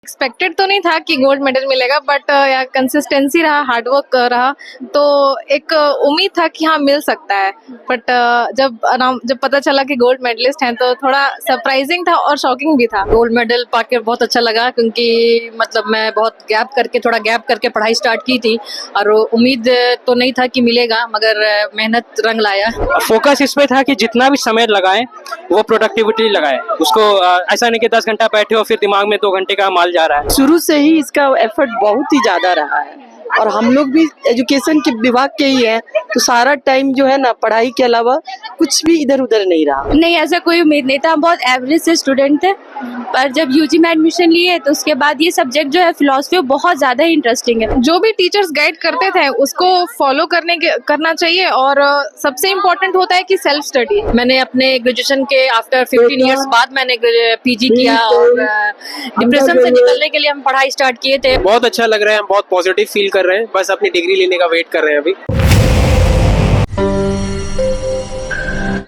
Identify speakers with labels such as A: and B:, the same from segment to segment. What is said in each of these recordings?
A: Expected तो नहीं था कि गोल्ड मेडल मिलेगा, बट या कंसिस्टेंसी रहा, हार्डवर्क रहा, तो एक उम्मीद था कि हाँ मिल सकता है। बट जब पता चला कि गोल्ड मेडलिस्ट हैं तो थोड़ा सरप्राइजिंग था और शॉकिंग भी था।
B: गोल्ड मेडल पाके बहुत अच्छा लगा, क्योंकि मतलब मैं बहुत थोड़ा गैप करके पढ़ाई स्टार्ट की थी और उम्मीद तो नहीं था कि मिलेगा, मगर मेहनत रंग लाया।
C: फोकस इस पे था कि जितना भी समय लगाएं वो प्रोडक्टिविटी लगाएं उसको। ऐसा नहीं कि 10 घंटा बैठे हो फिर दिमाग में 2 घंटे का माल जा रहा है।
D: शुरू से ही इसका एफर्ट बहुत ही ज्यादा रहा है और हम लोग भी एजुकेशन के विभाग के ही हैं, तो सारा टाइम जो है ना पढ़ाई के अलावा कुछ भी इधर उधर नहीं रहा।
E: नहीं, ऐसा कोई उम्मीद नहीं था, हम बहुत एवरेज से स्टूडेंट थे, पर जब यूजी में एडमिशन लिए तो उसके बाद ये सब्जेक्ट जो है फिलॉसफी वो बहुत ज़्यादा इंटरेस्टिंग है।
A: जो भी टीचर्स गाइड करते थे उसको फॉलो करना चाहिए, और सबसे इम्पोर्टेंट होता है कि सेल्फ स्टडी।
B: मैंने अपने ग्रेजुएशन के आफ्टर 15 इयर्स बाद मैंने पीजी किया और डिप्रेशन से निकलने के लिए हम पढ़ाई स्टार्ट किए थे।
F: बहुत अच्छा लग रहा है, हम बहुत पॉजिटिव फील कर रहे हैं, बस अपनी डिग्री लेने का वेट कर रहे हैं अभी।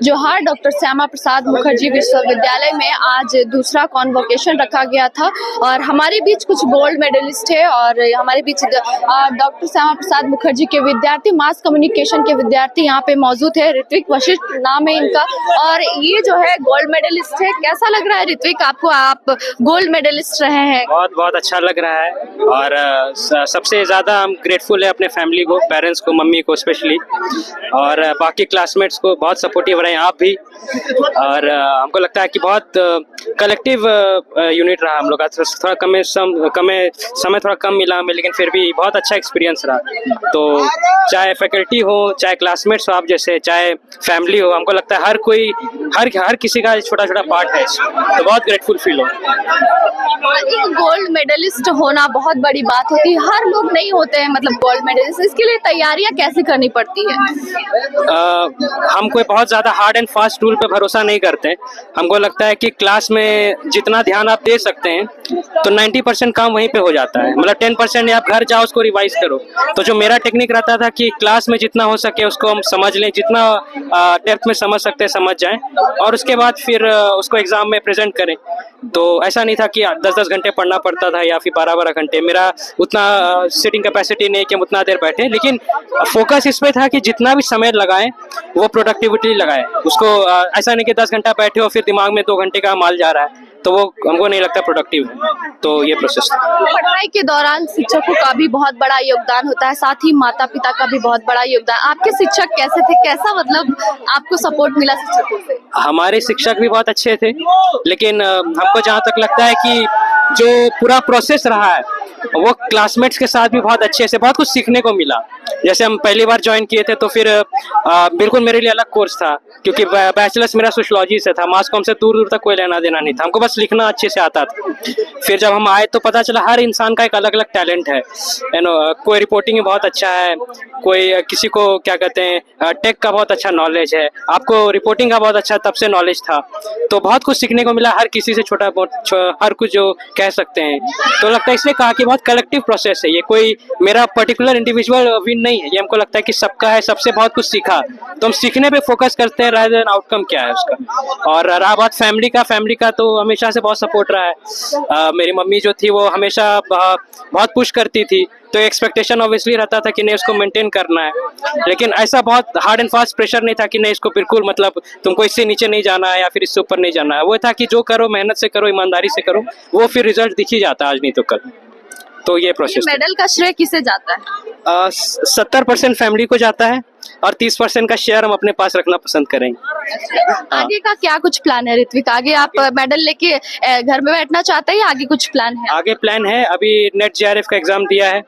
E: जोहार डॉक्टर श्यामा प्रसाद मुखर्जी विश्वविद्यालय में आज दूसरा कॉन्वोकेशन रखा गया था और हमारे बीच कुछ गोल्ड मेडलिस्ट है और हमारे बीच डॉक्टर श्यामा प्रसाद मुखर्जी के विद्यार्थी, मास कम्युनिकेशन के विद्यार्थी यहाँ पे मौजूद है। ऋत्विक वशिष्ठ नाम है इनका और ये जो है गोल्ड मेडलिस्ट है। कैसा लग रहा है ऋत्विक आपको, आप गोल्ड मेडलिस्ट रहे हैं?
C: बहुत बहुत अच्छा लग रहा है और सबसे ज़्यादा हम ग्रेटफुल है अपने फैमिली को, पेरेंट्स को, मम्मी को स्पेशली, और बाकी क्लासमेट्स को बहुत सपोर्टिव रहे आप भी। और हमको लगता है कि बहुत कलेक्टिव यूनिट रहा हम लोग का। थोड़ा समय थोड़ा कम मिला हमें, लेकिन फिर भी बहुत अच्छा एक्सपीरियंस रहा। तो चाहे फैकल्टी हो, चाहे क्लासमेट्स हो आप जैसे, चाहे फैमिली हो, हमको लगता है हर किसी का छोटा छोटा पार्ट है, तो बहुत ग्रेटफुल फील हो।
E: गोल्ड मेडलिस्ट होना बहुत बड़ी बात होती है, हर लोग नहीं होते हैं मतलब गोल्ड मेडलिस्ट। इसके लिए तैयारियां कैसे करनी पड़ती है?
C: हम कोई बहुत ज़्यादा हार्ड एंड फास्ट टूल पे भरोसा नहीं करते। हमको लगता है कि क्लास में जितना ध्यान आप दे सकते हैं तो 90% काम वहीं पे हो जाता है। मतलब 10% आप घर जाओ उसको रिवाइज करो। तो जो मेरा टेक्निक रहता था कि क्लास में जितना हो सके उसको हम समझ लें, जितना डेप्थ में समझ सकते हैं समझ जाएं, और उसके बाद फिर उसको एग्जाम में प्रेजेंट करें। तो ऐसा नहीं था कि 10-10 घंटे पढ़ना पड़ता था या फिर 12-12 घंटे। मेरा उतना सिटिंग कैपेसिटी नहीं कि हम उतना देर बैठे, लेकिन फोकस इस पे था कि जितना भी समय लगाएं वो प्रोडक्टिविटी लगाएं उसको। ऐसा नहीं कि 10 घंटा बैठे हो फिर दिमाग में 2 घंटे का माल जा रहा है, तो वो हमको नहीं लगता प्रोडक्टिव है। तो ये प्रोसेस था।
E: पढ़ाई के दौरान शिक्षकों का भी बहुत बड़ा योगदान होता है, साथ ही माता पिता का भी बहुत बड़ा योगदान। आपके शिक्षक कैसे थे, कैसा मतलब आपको सपोर्ट मिला शिक्षकों से?
C: हमारे शिक्षक भी बहुत अच्छे थे, लेकिन हमको जहाँ तक लगता है कि जो पूरा प्रोसेस रहा है वो क्लासमेट्स के साथ भी बहुत अच्छे से बहुत कुछ सीखने को मिला। जैसे हम पहली बार ज्वाइन किए थे तो फिर बिल्कुल मेरे लिए अलग कोर्स था, क्योंकि बैचलर्स मेरा सोशियोलॉजी से था। मास कॉम से दूर दूर तक कोई लेना देना नहीं था, हमको बस लिखना अच्छे से आता था। फिर जब हम आए तो पता चला हर इंसान का एक अलग अलग टैलेंट है, कोई रिपोर्टिंग में बहुत अच्छा है, कोई किसी को क्या कहते हैं टेक का बहुत अच्छा नॉलेज है, आपको रिपोर्टिंग का बहुत अच्छा तब से नॉलेज था। तो बहुत कुछ सीखने को मिला हर किसी से, छोटा हर कुछ जो कह सकते हैं। तो लगता है इसलिए कहा कि बहुत कलेक्टिव प्रोसेस है ये, कोई मेरा पर्टिकुलर इंडिविजुअल विन नहीं है। ये हमको लगता है कि सबका है, सबसे बहुत कुछ सीखा। तो हम सीखने पे फोकस करते हैं रादर देन आउटकम क्या है उसका। और रहा बात फैमिली का तो हमेशा से बहुत सपोर्ट रहा है। मेरी मम्मी जो थी वो हमेशा बहुत पुश करती थी, तो एक्सपेक्टेशन ऑब्वियसली रहता था कि नहीं उसको मेंटेन करना है, लेकिन ऐसा बहुत हार्ड एंड फास्ट प्रेशर नहीं था कि नहीं इसको बिल्कुल मतलब तुमको इससे नीचे नहीं जाना है या फिर इससे ऊपर नहीं जाना है। वो था कि जो करो मेहनत से करो, ईमानदारी से करो, वो फिर रिजल्ट दिख ही जाता है आज नहीं तो कल। तो ये प्रोसेस।
E: मेडल का श्रेय किसे जाता है?
C: 70% फैमिली को जाता है और 30% का शेयर हम अपने पास रखना पसंद करेंगे।
E: आगे का क्या कुछ प्लान है ऋत्विक? आगे आप मेडल लेके घर में बैठना चाहते हैं या आगे कुछ प्लान है?
C: आगे प्लान है, अभी नेट जेआरएफ का एग्जाम दिया है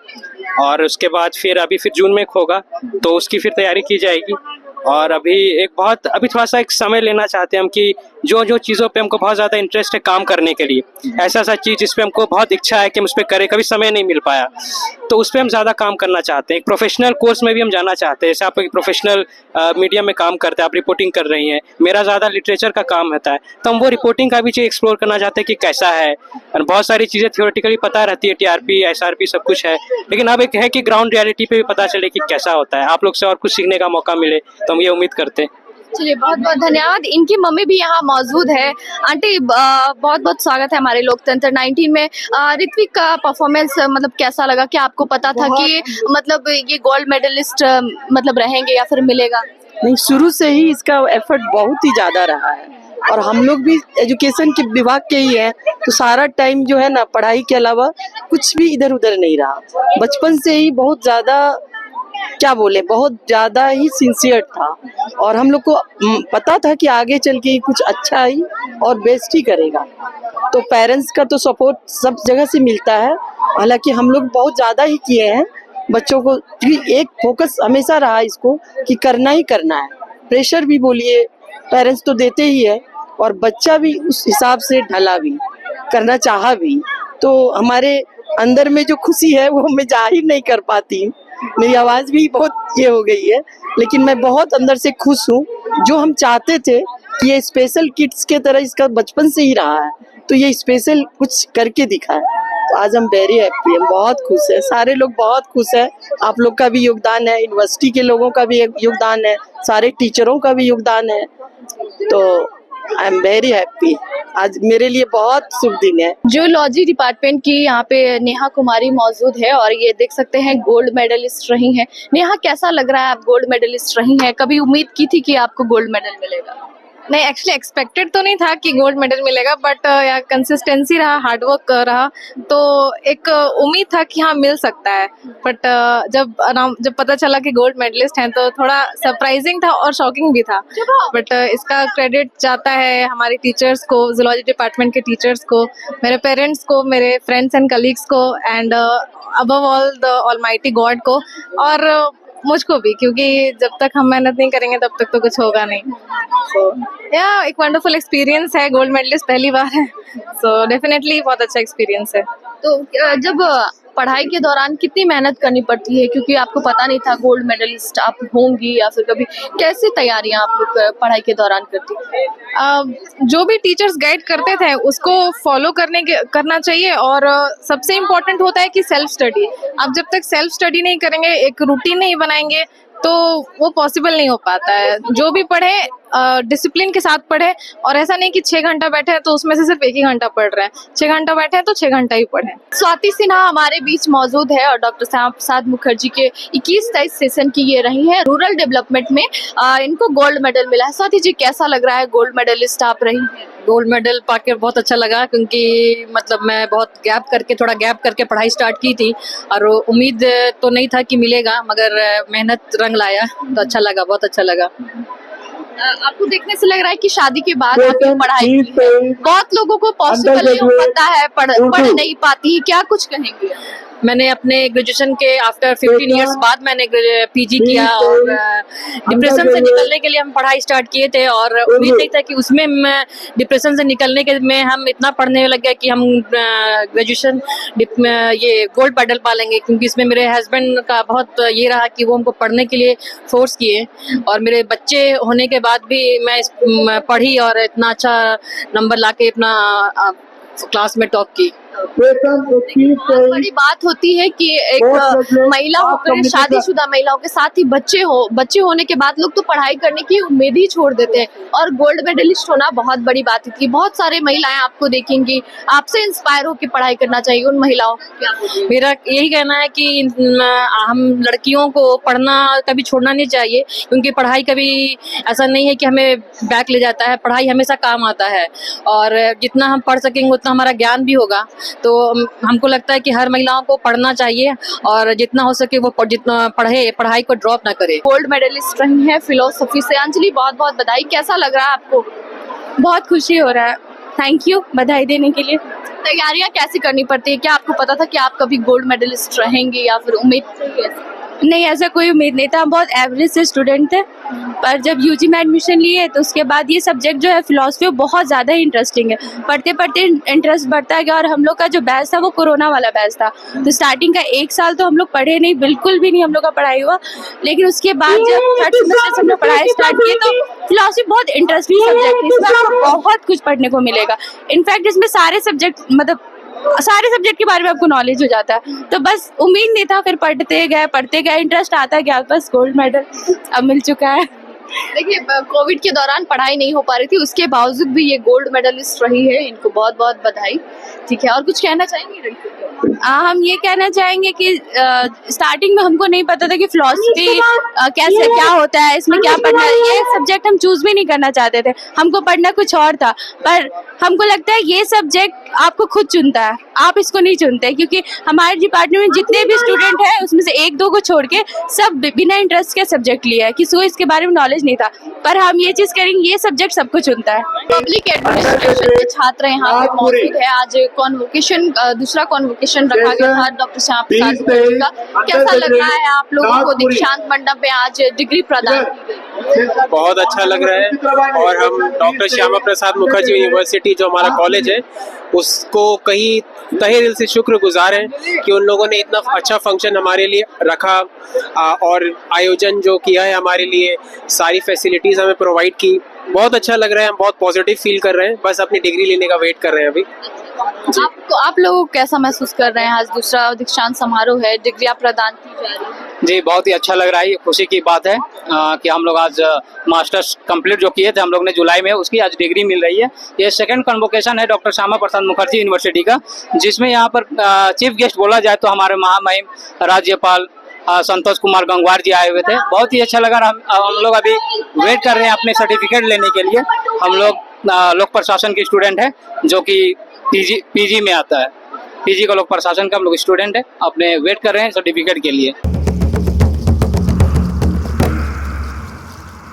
C: और उसके बाद फिर जून में होगा, तो उसकी फिर तैयारी की जाएगी। और अभी थोड़ा सा एक समय लेना चाहते हैं हम कि जो चीज़ों पे हमको बहुत ज़्यादा इंटरेस्ट है काम करने के लिए, ऐसा चीज़ जिस पे हमको बहुत इच्छा है कि हम उस पर करें, कभी समय नहीं मिल पाया, तो उस पर हम ज़्यादा काम करना चाहते हैं। एक प्रोफेशनल कोर्स में भी हम जाना चाहते हैं। जैसे आप एक प्रोफेशनल मीडिया में काम करते हैं, आप रिपोर्टिंग कर रही हैं, मेरा ज़्यादा लिटरेचर का काम रहता है, तो हम वो रिपोर्टिंग का भी चीज़ एक्सप्लोर करना चाहते हैं कि कैसा है। और बहुत सारी चीज़ें थियोरेटिकली पता रहती है, टीआरपी, एसआरपी सब कुछ है, लेकिन अब एक है कि ग्राउंड रियलिटी पे भी पता चले कि कैसा होता है। आप लोग से और कुछ सीखने का मौका मिले तो हम ये उम्मीद करते हैं।
E: चलिए, बहुत बहुत धन्यवाद। इनकी मम्मी भी यहाँ मौजूद है। आंटी, बहुत बहुत स्वागत है हमारे लोकतंत्र 19 में। ऋत्विक का परफॉर्मेंस मतलब कैसा लगा? क्या आपको पता था कि मतलब ये गोल्ड मेडलिस्ट मतलब रहेंगे या फिर मिलेगा?
D: नहीं, शुरू से ही इसका एफर्ट बहुत ही ज्यादा रहा है और हम लोग भी एजुकेशन के विभाग के ही हैं, तो सारा टाइम जो है ना पढ़ाई के अलावा कुछ भी इधर उधर नहीं रहा। बचपन से ही बहुत ज्यादा, क्या बोले, बहुत ज्यादा ही सिंसियर था और हम लोग को पता था कि आगे चल के कुछ अच्छा ही और बेस्ट ही करेगा। तो पेरेंट्स का तो सपोर्ट सब जगह से मिलता है। हालांकि हम लोग बहुत ज्यादा ही किए हैं बच्चों को, क्योंकि एक फोकस हमेशा रहा इसको कि करना ही करना है। प्रेशर भी बोलिए, पेरेंट्स तो देते ही है और बच्चा भी उस हिसाब से ढला भी, करना चाहा भी। तो हमारे अंदर में जो खुशी है वो मैं जाहिर नहीं कर पाती। मेरी आवाज भी बहुत ये हो गई है, लेकिन मैं बहुत अंदर से खुश हूँ। जो हम चाहते थे कि ये स्पेशल किड्स के तरह इसका बचपन से ही रहा है, तो ये स्पेशल कुछ करके दिखा है। तो आज हम वेरी हैप्पी हैं, बहुत खुश है, सारे लोग बहुत खुश है। आप लोग का भी योगदान है, यूनिवर्सिटी के लोगों का भी योगदान है, सारे टीचरों का भी योगदान है। तो आई एम वेरी हैप्पी। आज मेरे लिए बहुत शुभ दिन है।
E: जूलॉजी डिपार्टमेंट की यहाँ पे नेहा कुमारी मौजूद है और ये देख सकते हैं गोल्ड मेडलिस्ट रही हैं। नेहा, कैसा लग रहा है? आप गोल्ड मेडलिस्ट रही हैं, कभी उम्मीद की थी कि आपको गोल्ड मेडल मिलेगा?
A: नहीं, एक्चुअली एक्सपेक्टेड तो नहीं था कि गोल्ड मेडल मिलेगा, बट यार कंसिस्टेंसी रहा, हार्डवर्क रहा, तो एक उम्मीद था कि हाँ मिल सकता है। बट जब पता चला कि गोल्ड मेडलिस्ट हैं तो थोड़ा सरप्राइजिंग था और शॉकिंग भी था। बट इसका क्रेडिट जाता है हमारी टीचर्स को, जूलॉजी डिपार्टमेंट के टीचर्स को, मेरे पेरेंट्स को, मेरे फ्रेंड्स एंड कलीग्स को, and above all the almighty God को, और मुझको भी, क्योंकि जब तक हम मेहनत नहीं करेंगे तब तक तो कुछ होगा नहीं। सो एक वंडरफुल एक्सपीरियंस है, गोल्ड मेडलिस्ट पहली बार है, सो डेफिनेटली बहुत अच्छा एक्सपीरियंस है।
E: तो जब पढ़ाई के दौरान कितनी मेहनत करनी पड़ती है, क्योंकि आपको पता नहीं था गोल्ड मेडलिस्ट आप होंगी या फिर कभी, कैसी तैयारियां आप लोग पढ़ाई के दौरान करती थी?
A: जो भी टीचर्स गाइड करते थे उसको फॉलो करना चाहिए, और सबसे इम्पोर्टेंट होता है कि सेल्फ स्टडी। आप जब तक सेल्फ स्टडी नहीं करेंगे, एक रूटीन नहीं बनाएंगे, तो वो पॉसिबल नहीं हो पाता है। जो भी पढ़े डिसिप्लिन के साथ पढ़े, और ऐसा नहीं कि 6 घंटा बैठे हैं तो उसमें से सिर्फ 1 ही घंटा पढ़ रहे हैं। 6 घंटा बैठे हैं तो 6 घंटा ही पढ़े।
E: स्वाति सिन्हा हमारे बीच मौजूद है और डॉक्टर श्यामा प्रसाद मुखर्जी के 21-23 सेशन की ये रही है। रूरल डेवलपमेंट में इनको गोल्ड मेडल मिला है। स्वाति जी, कैसा लग रहा है? गोल्ड मेडलिस्ट आप रही हैं।
B: गोल्ड मेडल पाके बहुत अच्छा लगा, क्योंकि मतलब मैं बहुत थोड़ा गैप करके पढ़ाई स्टार्ट की थी और उम्मीद तो नहीं था कि मिलेगा, मगर मेहनत रंग लाया, तो अच्छा लगा, बहुत अच्छा लगा।
E: आपको देखने से लग रहा है कि शादी के बाद आपने पढ़ाई की है। बहुत लोगों को पॉसिबल नहीं हो पाता है, पढ़ नहीं पाती, क्या कुछ कहेंगे?
B: मैंने अपने ग्रेजुएशन के आफ्टर 15 इयर्स बाद मैंने पीजी किया, और डिप्रेशन से निकलने के लिए हम पढ़ाई स्टार्ट किए थे, और उम्मीद नहीं था कि उसमें डिप्रेशन से निकलने के में हम इतना पढ़ने लग गए कि हम ग्रेजुएशन ये गोल्ड मेडल पा लेंगे। क्योंकि इसमें मेरे हस्बैंड का बहुत ये रहा कि वो हमको पढ़ने के लिए फोर्स किए, और मेरे बच्चे होने के बाद भी मैं पढ़ी और इतना अच्छा नंबर लाके अपना क्लास में टॉप की।
E: बहुत बड़ी बात होती है कि एक महिला होकर, शादीशुदा महिलाओं के साथ ही बच्चे होने के बाद लोग तो पढ़ाई करने की उम्मीद ही छोड़ देते हैं, और गोल्ड मेडलिस्ट होना बहुत बड़ी बात होती है। बहुत सारे महिलाएं आपको देखेंगी, आपसे इंस्पायर होकर पढ़ाई करना चाहिए उन महिलाओं को क्या बोलेंगे?
B: मेरा यही कहना है कि हम लड़कियों को पढ़ना कभी छोड़ना नहीं चाहिए, क्योंकि पढ़ाई कभी ऐसा नहीं है कि हमें बैक ले जाता है। पढ़ाई हमेशा काम आता है, और जितना हम पढ़ सकेंगे उतना हमारा ज्ञान भी होगा। तो हमको लगता है कि हर महिलाओं को पढ़ना चाहिए, और जितना हो सके वो जितना पढ़े, पढ़ाई को ड्रॉप ना करे।
E: गोल्ड मेडलिस्ट रही है फिलोसफी से। अंजलि, बहुत बहुत बधाई। कैसा लग रहा है आपको?
G: बहुत खुशी हो रहा है, थैंक यू बधाई देने के लिए।
E: तैयारियां कैसी करनी पड़ती है? क्या आपको पता था कि आप कभी गोल्ड मेडलिस्ट रहेंगे या फिर उम्मीद थी?
G: नहीं, ऐसा कोई उम्मीद नहीं था, हम बहुत एवरेज से स्टूडेंट थे, पर जब यूजी में एडमिशन लिए तो उसके बाद ये सब्जेक्ट जो है फिलॉसफी, वो बहुत ज़्यादा ही इंटरेस्टिंग है। पढ़ते पढ़ते इंटरेस्ट बढ़ता गया, और हम लोग का जो बैच था वो कोरोना वाला बैच था, तो स्टार्टिंग का 1 साल तो हम लोग पढ़े नहीं, बिल्कुल भी नहीं हम लोग का पढ़ाई हुआ। लेकिन उसके बाद जब 3rd सेमेस्टर से हम लोग पढ़ाई स्टार्ट किए तो फिलॉसफी बहुत इंटरेस्टिंग सब्जेक्ट है, इसमें आपको बहुत कुछ पढ़ने को मिलेगा। इनफैक्ट इसमें सारे सब्जेक्ट के बारे में आपको नॉलेज हो जाता है। तो बस उम्मीद नहीं था, फिर पढ़ते गए, इंटरेस्ट आता गया, बस गोल्ड मेडल अब मिल चुका है।
E: देखिए कोविड के दौरान पढ़ाई नहीं हो पा रही थी, उसके बावजूद भी ये गोल्ड मेडलिस्ट रही है, इनको बहुत बहुत बधाई। ठीक है, और कुछ कहना चाहेंगे लड़कियों को?
G: हम ये कहना चाहेंगे कि स्टार्टिंग में हमको नहीं पता था कि फिलॉसफी कैसे क्या होता है, इसमें क्या पढ़ना है। ये सब्जेक्ट हम चूज भी नहीं करना चाहते थे, हमको पढ़ना कुछ और था। पर हमको लगता है ये सब्जेक्ट आपको खुद चुनता है, आप इसको नहीं चुनते। क्योंकि हमारे डिपार्टमेंट में जितने भी स्टूडेंट हैं उसमें से एक दो को छोड़ के सब बिना इंटरेस्ट के सब्जेक्ट लिया है, किसी को इसके बारे में नॉलेज नहीं था। पर हम ये चीज करेंगे, ये सब्जेक्ट सबको चुनता है।
E: पब्लिक एडमिनिस्ट्रेशन के छात्र यहाँ पे मौजूद है। आज कॉन्वोकेशन, दूसरा कॉन्वोकेशन रखा गया था डॉक्टर श्यामा प्रसाद मुखर्जी का। कैसा लग रहा है आप लोगों को दीक्षांत मंडप में आज डिग्री प्रदान की गई?
F: बहुत अच्छा लग रहा है, और हम डॉक्टर श्यामा प्रसाद मुखर्जी यूनिवर्सिटी जो हमारा कॉलेज है उसको कहीं तहे दिल से शुक्रगुजार हैं कि उन लोगों ने इतना अच्छा फंक्शन हमारे लिए रखा और आयोजन जो किया है हमारे लिए, सारी फैसिलिटीज़ हमें प्रोवाइड की। बहुत अच्छा लग रहा है, हम बहुत पॉजिटिव फील कर रहे हैं, बस अपनी डिग्री लेने का वेट कर रहे हैं अभी।
E: आप लोग कैसा महसूस कर रहे हैं? आज दूसरा दीक्षांत समारोह है, डिग्रियां प्रदान की जा रही है।
H: जी बहुत ही अच्छा लग रहा है, ये खुशी की बात है कि हम लोग आज मास्टर्स कंप्लीट जो किए थे हम लोग ने जुलाई में, उसकी आज डिग्री मिल रही है। ये सेकंड कन्वोकेशन है डॉक्टर श्यामा प्रसाद मुखर्जी यूनिवर्सिटी का, जिसमें यहाँ पर चीफ गेस्ट बोला जाए तो हमारे महामहिम राज्यपाल संतोष कुमार गंगवार जी आए हुए थे। बहुत ही अच्छा लगा। हम लोग अभी वेट कर रहे हैं अपने सर्टिफिकेट लेने के लिए। हम लोग लोक प्रशासन के स्टूडेंट हैं जो कि पीजी में आता है। पीजी का लोक प्रशासन का हम लोग स्टूडेंट है, अपने वेट कर रहे हैं सर्टिफिकेट के लिए।